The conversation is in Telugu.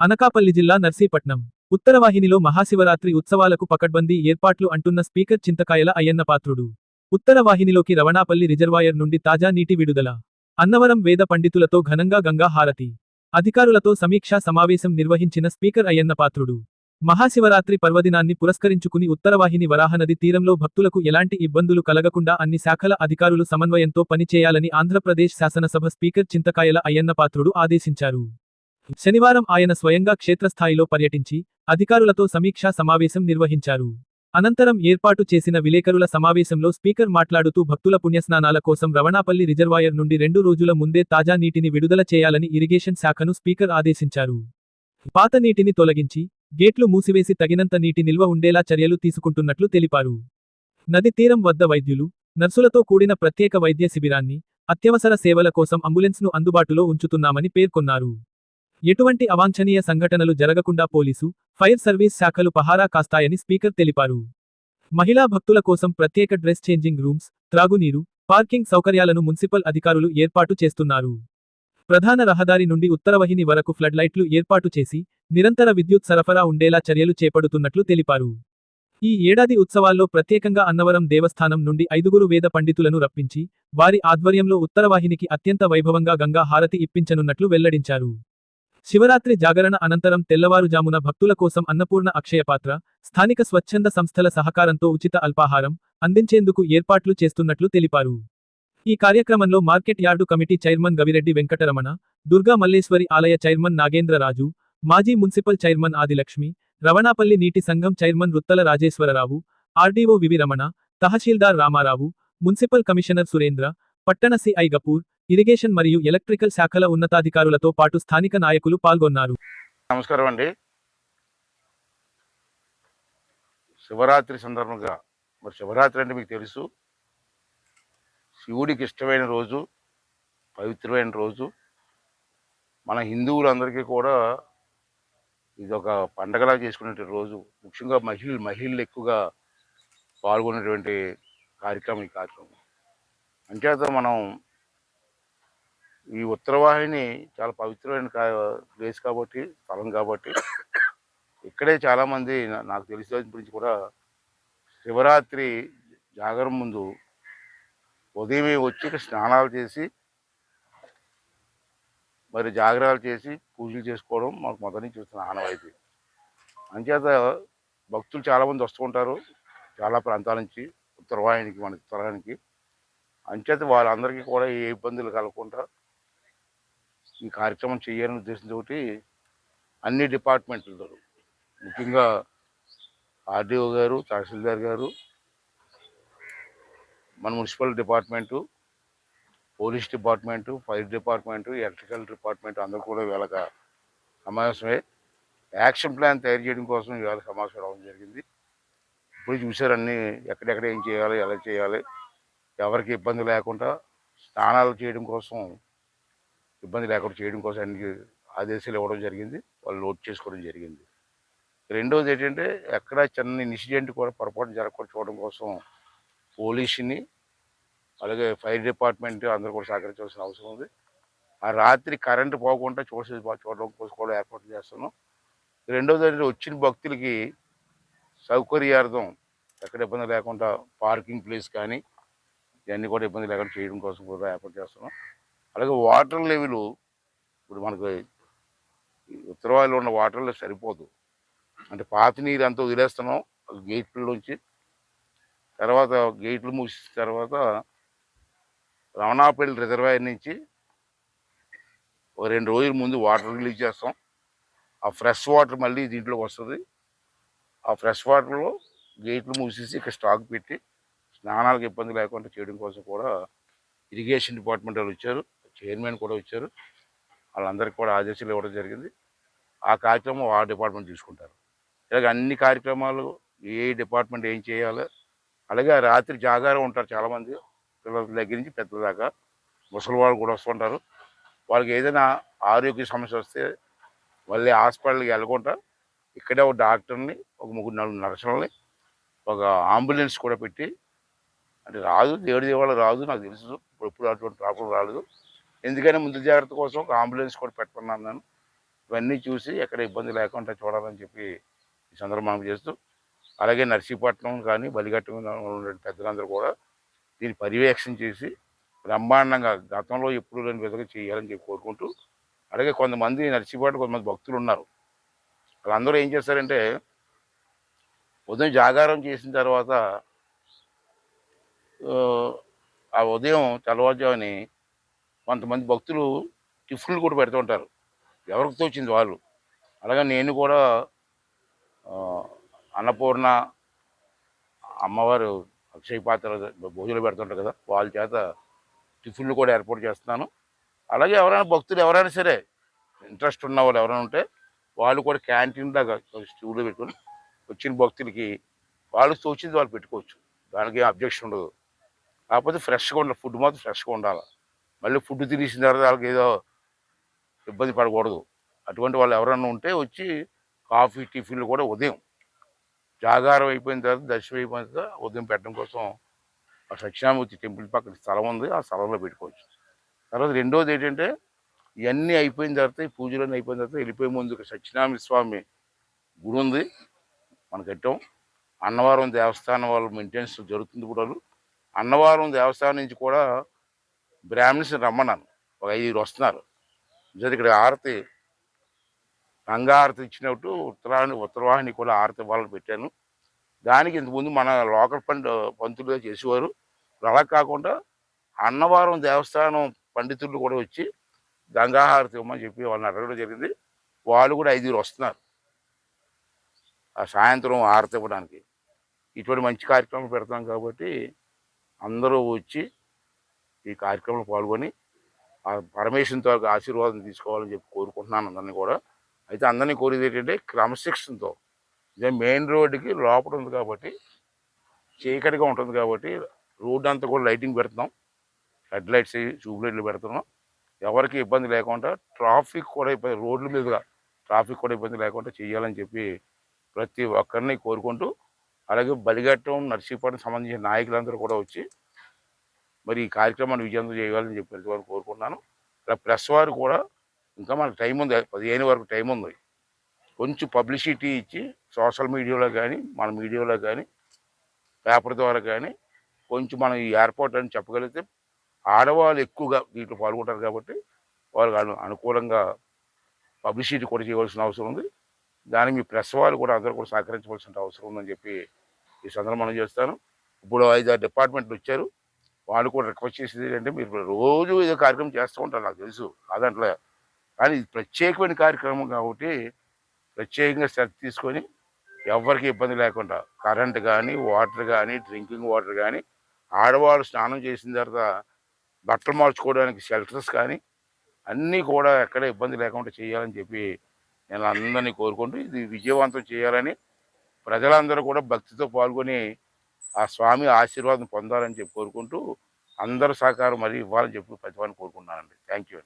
అనకాపల్లి జిల్లా నర్సీపట్నం ఉత్తరవాహినిలో మహాశివరాత్రి ఉత్సవాలకు పకడ్బందీ ఏర్పాట్లు అంటున్న స్పీకర్ చింతకాయల అయ్యన్నపాత్రుడు. ఉత్తరవాహినిలోకి రవణాపల్లి రిజర్వాయర్ నుండి తాజా నీటి విడుదల. అన్నవరం వేద పండితులతో ఘనంగా గంగా హారతి. అధికారులతో సమీక్షా సమావేశం నిర్వహించిన స్పీకర్ అయ్యన్నపాత్రుడు. మహాశివరాత్రి పర్వదినాన్ని పురస్కరించుకుని ఉత్తరవాహిని వరాహనది తీరంలో భక్తులకు ఎలాంటి ఇబ్బందులు కలగకుండా అన్ని శాఖల అధికారులు సమన్వయంతో పనిచేయాలని ఆంధ్రప్రదేశ్ శాసనసభ స్పీకర్ చింతకాయల అయ్యన్నపాత్రుడు ఆదేశించారు. శనివారం ఆయన స్వయంగా క్షేత్రస్థాయిలో పర్యటించి అధికారులతో సమీక్షా సమావేశం నిర్వహించారు. అనంతరం ఏర్పాటు చేసిన విలేకరుల సమావేశంలో స్పీకర్ మాట్లాడుతూ భక్తుల పుణ్యస్నానాల కోసం రవణాపల్లి రిజర్వాయర్ నుండి 2 రోజుల ముందే తాజా నీటిని విడుదల చేయాలని ఇరిగేషన్ శాఖను స్పీకర్ ఆదేశించారు. పాత నీటిని తొలగించి గేట్లు మూసివేసి తగినంత నీటి నిల్వ ఉండేలా చర్యలు తీసుకుంటున్నట్లు తెలిపారు. నది తీరం వద్ద వైద్యులు, నర్సులతో కూడిన ప్రత్యేక వైద్య శిబిరాన్ని, అత్యవసర సేవల కోసం అంబులెన్స్ను అందుబాటులో ఉంచుతున్నామని పేర్కొన్నారు. ఎటువంటి అవాంఛనీయ సంఘటనలు జరగకుండా పోలీసు, ఫైర్ సర్వీస్ శాఖలు పహారా కాస్తాయని స్పీకర్ తెలిపారు. మహిళా భక్తుల కోసం ప్రత్యేక డ్రెస్ చేంజింగ్ రూమ్స్, త్రాగునీరు, పార్కింగ్ సౌకర్యాలను మున్సిపల్ అధికారులు ఏర్పాటు చేస్తున్నారు. ప్రధాన రహదారి నుండి ఉత్తరవాహిని వరకు ఫ్లడ్ లైట్లు ఏర్పాటు చేసి నిరంతర విద్యుత్ సరఫరా ఉండేలా చర్యలు చేపడుతున్నట్లు తెలిపారు. ఈ ఏడాది ఉత్సవాల్లో ప్రత్యేకంగా అన్నవరం దేవస్థానం నుండి 5గురు వేద పండితులను రప్పించి వారి ఆధ్వర్యంలో ఉత్తరవాహినికి అత్యంత వైభవంగా గంగా హారతి ఇప్పించనున్నట్లు వెల్లడించారు. శివరాత్రి జాగరణ అనంతరం తెల్లవారుజామున భక్తుల కోసం అన్నపూర్ణ అక్షయపాత్ర, స్థానిక స్వచ్ఛంద సంస్థల సహకారంతో ఉచిత అల్పాహారం అందించేందుకు ఏర్పాట్లు చేస్తున్నట్లు తెలిపారు. ఈ కార్యక్రమంలో market yard committee chairman Gavireddy Venkataramana, Durga Malleswari ఆలయ చైర్మన్ నాగేంద్రరాజు, మాజీ మున్సిపల్ చైర్మన్ ఆదిలక్ష్మి, రవణాపల్లి నీటి సంఘం చైర్మన్ రుత్తల రాజేశ్వరరావు, ఆర్డీఓ వివి రమణ, తహశీల్దార్ రామారావు, మున్సిపల్ కమిషనర్ సురేంద్ర, పట్టణ సిఐ గపూర్, ఇరిగేషన్ మరియు ఎలక్ట్రికల్ శాఖల ఉన్నతాధికారులతో పాటు స్థానిక నాయకులు పాల్గొన్నారు. నమస్కారం అండి. శివరాత్రి సందర్భంగా, మరి శివరాత్రి అంటే మీకు తెలుసు, శివుడికి ఇష్టమైన రోజు, పవిత్రమైన రోజు. మన హిందువులందరికీ కూడా ఇది ఒక పండగలా చేసుకునే రోజు. ముఖ్యంగా మహిళలు ఎక్కువగా పాల్గొనేటువంటి కార్యక్రమం ఈ కార్యక్రమం. అంచేత మనం ఈ ఉత్తరవాహిని చాలా పవిత్రమైన ప్లేస్ కాబట్టి, స్థలం కాబట్టి ఇక్కడే చాలామంది నాకు తెలిసిన గురించి కూడా శివరాత్రి జాగరణ ముందు ఉదయమే వచ్చి ఇక్కడ స్నానాలు చేసి మరి జాగరాలు చేసి పూజలు చేసుకోవడం మాకు మొదటి నుంచి చూస్తున్న ఆనవాయితీ. అంచేత భక్తులు చాలామంది వస్తుంటారు చాలా ప్రాంతాల నుంచి ఉత్తరవాహినికి, మన ఉత్తరానికి. అంచేత వాళ్ళందరికీ కూడా ఏ ఇబ్బందులు కలగకుండా ఈ కార్యక్రమం చేయాలనే ఉద్దేశంతో అన్ని డిపార్ట్మెంట్లతో, ముఖ్యంగా ఆర్డీఓ గారు, తహసీల్దార్ గారు, మన municipal department, police department, fire department, electrical department అందరూ కూడా ఇవాళ సమావేశమై యాక్షన్ ప్లాన్ తయారు చేయడం కోసం ఇవాళ సమావేశం అవ్వడం జరిగింది. ఇప్పుడు చూసారు అన్నీ ఎక్కడెక్కడ ఏం చేయాలి, ఎలా చేయాలి, ఎవరికి ఇబ్బంది లేకుండా స్నానాలు చేయడం కోసం, ఇబ్బంది లేకుండా చేయడం కోసం అన్ని ఆదేశాలు ఇవ్వడం జరిగింది. వాళ్ళు నోట్ చేసుకోవడం జరిగింది. రెండవది ఏంటంటే ఎక్కడ చిన్న ఇన్సిడెంట్ కూడా పొరపాటు జరగకుండా చూడడం కోసం పోలీసుని, అలాగే ఫైర్ డిపార్ట్మెంట్ అందరూ కూడా సహకరించాల్సిన అవసరం ఉంది. ఆ రాత్రి కరెంటు పోకుండా చూడడం కోసం కూడా ఏర్పాట్లు చేస్తున్నాం. రెండవది ఏంటంటే వచ్చిన భక్తులకి సౌకర్యార్థం ఎక్కడ ఇబ్బంది లేకుండా పార్కింగ్ ప్లేస్ కానీ ఇవన్నీ కూడా ఇబ్బంది లేకుండా చేయడం కోసం కూడా ఏర్పాటు చేస్తున్నాం. అలాగే వాటర్ లెవెల్ ఇప్పుడు మనకు ఉత్తరవాహిలో ఉన్న వాటర్ లెవెల్ సరిపోదు. అంటే పాత నీరు అంతా వదిలేస్తున్నాం గేట్లలోంచి. తర్వాత గేట్లు మూసిన తర్వాత రవణాపల్లి రిజర్వాయర్ నుంచి ఒక 2 రోజుల ముందు వాటర్ రిలీజ్ చేస్తాం. ఆ ఫ్రెష్ వాటర్ మళ్ళీ దీంట్లోకి వస్తుంది. ఆ ఫ్రెష్ వాటర్లో గేట్లు మూసేసి ఇక్కడ స్టాక్ పెట్టి స్నానాలకు ఇబ్బంది లేకుండా చేయడం కోసం కూడా ఇరిగేషన్ డిపార్ట్మెంట్ వాళ్ళు వచ్చారు, చైర్మన్ కూడా వచ్చారు. వాళ్ళందరికీ కూడా ఆదేశాలు ఇవ్వడం జరిగింది. ఆ కార్యక్రమం ఆ డిపార్ట్మెంట్ చూసుకుంటారు. ఇలాగ అన్ని కార్యక్రమాలు ఏ డిపార్ట్మెంట్ ఏం చేయాలో, అలాగే రాత్రి జాగారం ఉంటారు చాలామంది, పిల్లల దగ్గర నుంచి పెద్దల దాకా, ముసలి వాళ్ళు కూడా వస్తుంటారు. వాళ్ళకి ఏదైనా ఆరోగ్య సమస్య వస్తే మళ్ళీ హాస్పిటల్కి వెళ్ళకుండా ఇక్కడే ఒక డాక్టర్ని, ఒక 3-4 నర్సులని, ఒక అంబులెన్స్ కూడా పెట్టి, అంటే రాదు దేవుడి దేవాళ్ళు రాదు నాకు తెలుసు, ఎప్పుడు అటువంటి ప్రాబ్లం రాలేదు. ఎందుకైనా ముందు జాగ్రత్త కోసం ఒక అంబులెన్స్ కూడా పెట్టుకున్నాను నేను. ఇవన్నీ చూసి ఎక్కడ ఇబ్బంది లేకుండా చూడాలని చెప్పి ఈ సందర్భంగా మనం చేస్తూ, అలాగే నర్సీపట్నం కానీ బలిఘట్టం ఉండే పెద్దలందరూ కూడా దీన్ని పర్యవేక్షణ చేసి బ్రహ్మాండంగా గతంలో ఎప్పుడు లేని విధంగా చేయాలని చెప్పి కోరుకుంటూ, అలాగే కొంతమంది నర్సీపట్నం కొంతమంది భక్తులు ఉన్నారు. వాళ్ళందరూ ఏం చేస్తారంటే ఉదయం జాగారం చేసిన తర్వాత ఆ ఉదయం తెల్లవారుజాముని కొంతమంది భక్తులు టిఫిన్లు కూడా పెడుతూ ఉంటారు, ఎవరికి తోచింది వాళ్ళు. అలాగే నేను కూడా అన్నపూర్ణ అమ్మవారు అక్షయ పాత్ర భోజనాలు పెడుతుంటారు కదా, వాళ్ళ చేత టిఫిన్లు కూడా ఏర్పాటు చేస్తున్నాను. అలాగే ఎవరైనా భక్తులు ఎవరైనా సరే ఇంట్రెస్ట్ ఉన్న వాళ్ళు ఎవరైనా ఉంటే వాళ్ళు కూడా క్యాంటీన్ దాకా స్టూల్లో పెట్టుకొని వచ్చిన భక్తులకి వాళ్ళు తోచింది వాళ్ళు పెట్టుకోవచ్చు, దానికి అబ్జెక్షన్ ఉండదు. కాకపోతే ఫ్రెష్గా ఉండాలి, ఫుడ్ మాత్రం ఫ్రెష్గా ఉండాలి. మళ్ళీ ఫుడ్ తినేసిన తర్వాత వాళ్ళకి ఏదో ఇబ్బంది పడకూడదు. అటువంటి వాళ్ళు ఎవరైనా ఉంటే వచ్చి కాఫీ టిఫిన్లు కూడా ఉదయం జాగారం అయిపోయిన తర్వాత దర్శనం అయిపోయిన తర్వాత ఉదయం పెట్టడం కోసం ఆ సత్యనారాయణమూర్తి టెంపుల్ పక్కన స్థలం ఉంది, ఆ స్థలంలో పెట్టుకోవచ్చు. తర్వాత రెండోది ఏంటంటే ఇవన్నీ అయిపోయిన తర్వాత ఈ పూజలన్నీ అయిపోయిన తర్వాత వెళ్ళిపోయే ముందు సత్యనారాయణ స్వామి గుడి ఉంది, మనం కట్టాం. అన్నవరం దేవస్థానం వాళ్ళు మెయింటెనెన్స్ జరుగుతుంది కూడా. అన్నవరం దేవస్థానం నుంచి కూడా బ్రాహ్మణ్స్ రమ్మన్నాను, ఒక 5 వస్తున్నారు. ఇక్కడ ఆరతి గంగా ఆరతి ఇచ్చినట్టు ఉత్తరవాహిని కూడా ఆరతి వాళ్ళని పెట్టాను. దానికి ఇంతకుముందు మన లోకల్ పంతులుగా చేసేవారు. అలా కాకుండా అన్నవరం దేవస్థానం పండితులు కూడా వచ్చి గంగా హారతి ఇవ్వమని చెప్పి వాళ్ళని అడగడం జరిగింది. వాళ్ళు కూడా 5 వస్తున్నారు ఆ సాయంత్రం హారతి ఇవ్వడానికి. ఇటువంటి మంచి కార్యక్రమాలు పెడతాం కాబట్టి అందరూ వచ్చి ఈ కార్యక్రమంలో పాల్గొని ఆ పరమేశ్వరునితో ఆశీర్వాదం తీసుకోవాలని చెప్పి కోరుకుంటున్నాను అందరినీ కూడా. అయితే అందరినీ కోరేది ఏంటంటే క్రమశిక్షణతో, ఇదే మెయిన్ రోడ్డుకి లోపల ఉంది కాబట్టి చీకటిగా ఉంటుంది కాబట్టి రోడ్డు అంతా కూడా లైటింగ్ పెడుతున్నాం, హెడ్ లైట్స్ ట్యూబ్ లైట్లు పెడుతున్నాం. ఎవరికి ఇబ్బంది లేకుండా ట్రాఫిక్ కూడా ఇబ్బంది, రోడ్ల మీదుగా ట్రాఫిక్ కూడా ఇబ్బంది లేకుండా చేయాలని చెప్పి ప్రతి ఒక్కరిని కోరుకుంటూ, అలాగే బలిఘట్టం నర్సీపట్నం సంబంధించిన నాయకులందరూ కూడా వచ్చి మరి ఈ కార్యక్రమాన్ని విజయవంతం చేయాలని చెప్పి ప్రతి వారిని కోరుకుంటున్నాను. ఇలా ప్రెస్ వారు కూడా ఇంకా మనకు టైం ఉంది, 15 వరకు టైం ఉంది. కొంచెం పబ్లిసిటీ ఇచ్చి సోషల్ మీడియాలో కానీ మన మీడియాలో కానీ పేపర్ ద్వారా కానీ కొంచెం మనం ఈ ఏర్పాటు అని చెప్పగలిగితే ఆడవాళ్ళు ఎక్కువగా దీంట్లో పాల్గొంటారు కాబట్టి వాళ్ళకి అనుకూలంగా పబ్లిసిటీ కూడా చేయవలసిన అవసరం ఉంది. దానికి మీ ప్రెస్ వాళ్ళు కూడా అందరూ కూడా సహకరించవలసిన అవసరం ఉందని చెప్పి ఈ సందర్భం మనం చేస్తాను. ఇప్పుడు 5-6 డిపార్ట్మెంట్లు వచ్చారు, వాళ్ళు కూడా రిక్వెస్ట్ చేసేది ఏంటంటే మీరు రోజు ఏదో కార్యక్రమం చేస్తూ ఉంటారు, నాకు తెలుసు కాదంటలే, కానీ ఇది ప్రత్యేకమైన కార్యక్రమం కాబట్టి ప్రత్యేకంగా శ్రద్ధ తీసుకొని ఎవరికి ఇబ్బంది లేకుండా కరెంట్ కానీ వాటర్ కానీ డ్రింకింగ్ వాటర్ కానీ ఆడవాళ్ళు స్నానం చేసిన తర్వాత బట్టలు మార్చుకోవడానికి షెల్టర్స్ కానీ అన్నీ కూడా ఎక్కడ ఇబ్బంది లేకుండా చేయాలని చెప్పి నేను అందరినీ కోరుకుంటూ ఇది విజయవంతం చేయాలని ప్రజలందరూ కూడా భక్తితో పాల్గొని ఆ స్వామి ఆశీర్వాదం పొందాలని చెప్పి కోరుకుంటూ అందరూ సహకారం మరి ఇవ్వాలని చెప్పి ప్రతివాడిని కోరుకుంటున్నానండి. Thank you.